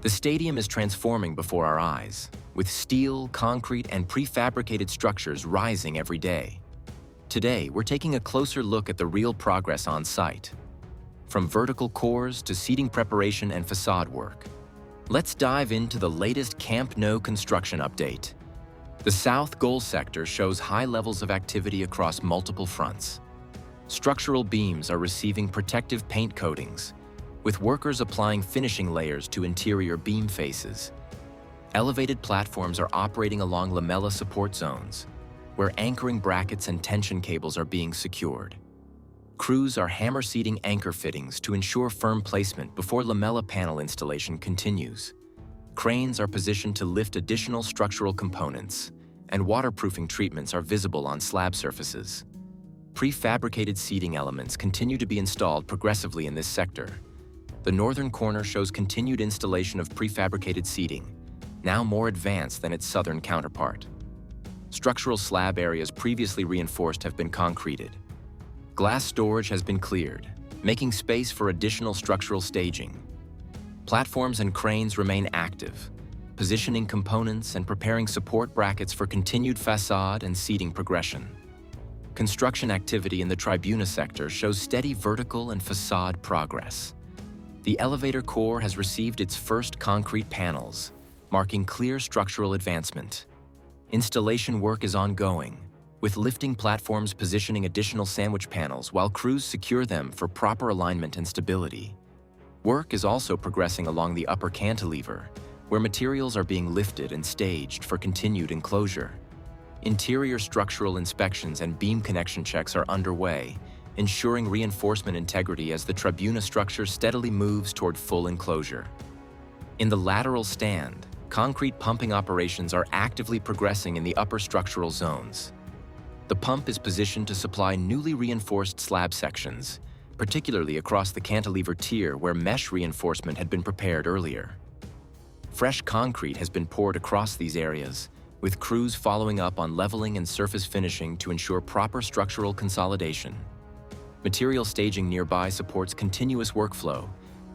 The stadium is transforming before our eyes, with steel, concrete, and prefabricated structures rising every day. Today, we're taking a closer look at the real progress on site, from vertical cores to seating preparation and facade work. Let's dive into the latest Camp Nou construction update. The South Gol sector shows high levels of activity across multiple fronts. Structural beams are receiving protective paint coatings, with workers applying finishing layers to interior beam faces. Elevated platforms are operating along lamella support zones, where anchoring brackets and tension cables are being secured. Crews are hammer seating anchor fittings to ensure firm placement before lamella panel installation continues. Cranes are positioned to lift additional structural components, and waterproofing treatments are visible on slab surfaces. Prefabricated seating elements continue to be installed progressively in this sector. The northern corner shows continued installation of prefabricated seating, now more advanced than its southern counterpart. Structural slab areas previously reinforced have been concreted. Glass storage has been cleared, making space for additional structural staging. Platforms and cranes remain active, positioning components and preparing support brackets for continued facade and seating progression. Construction activity in the Tribuna sector shows steady vertical and facade progress. The elevator core has received its first concrete panels, marking clear structural advancement. Installation work is ongoing, with lifting platforms positioning additional sandwich panels while crews secure them for proper alignment and stability. Work is also progressing along the upper cantilever, where materials are being lifted and staged for continued enclosure. Interior structural inspections and beam connection checks are underway, ensuring reinforcement integrity as the Tribuna structure steadily moves toward full enclosure. In the lateral stand, concrete pumping operations are actively progressing in the upper structural zones. The pump is positioned to supply newly reinforced slab sections, particularly across the cantilever tier where mesh reinforcement had been prepared earlier. Fresh concrete has been poured across these areas, with crews following up on leveling and surface finishing to ensure proper structural consolidation. Material staging nearby supports continuous workflow,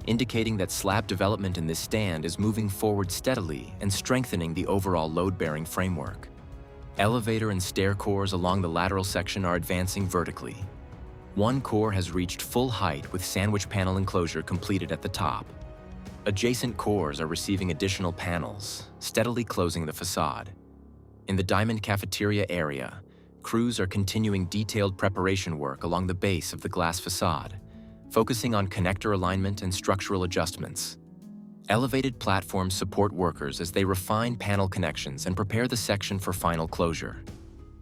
indicating that slab development in this stand is moving forward steadily and strengthening the overall load-bearing framework. Elevator and stair cores along the lateral section are advancing vertically. One core has reached full height with sandwich panel enclosure completed at the top. Adjacent cores are receiving additional panels, steadily closing the facade. In the diamond cafeteria area, crews are continuing detailed preparation work along the base of the glass facade, focusing on connector alignment and structural adjustments. Elevated platforms support workers as they refine panel connections and prepare the section for final closure.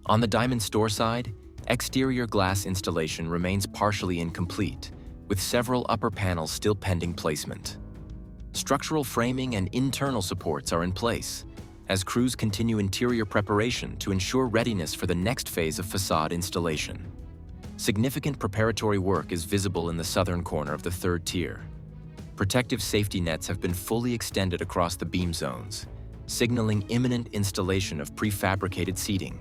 On the diamond store side, exterior glass installation remains partially incomplete, with several upper panels still pending placement. Structural framing and internal supports are in place, as crews continue interior preparation to ensure readiness for the next phase of facade installation. Significant preparatory work is visible in the southern corner of the third tier. Protective safety nets have been fully extended across the beam zones, signaling imminent installation of prefabricated seating.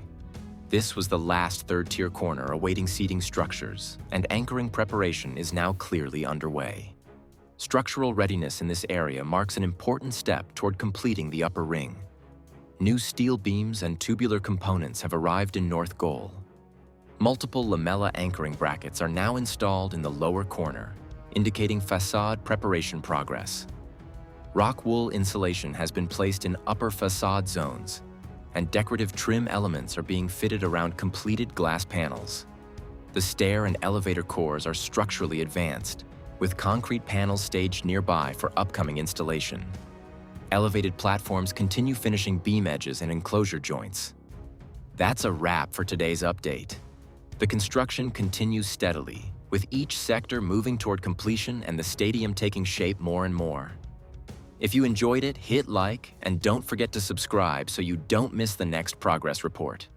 This was the last third-tier corner awaiting seating structures, and anchoring preparation is now clearly underway. Structural readiness in this area marks an important step toward completing the upper ring. New steel beams and tubular components have arrived in North Gol. Multiple lamella anchoring brackets are now installed in the lower corner, indicating facade preparation progress. Rock wool insulation has been placed in upper facade zones, and decorative trim elements are being fitted around completed glass panels. The stair and elevator cores are structurally advanced, with concrete panels staged nearby for upcoming installation. Elevated platforms continue finishing beam edges and enclosure joints. That's a wrap for today's update. The construction continues steadily, with each sector moving toward completion and the stadium taking shape more and more. If you enjoyed it, hit like and don't forget to subscribe so you don't miss the next progress report.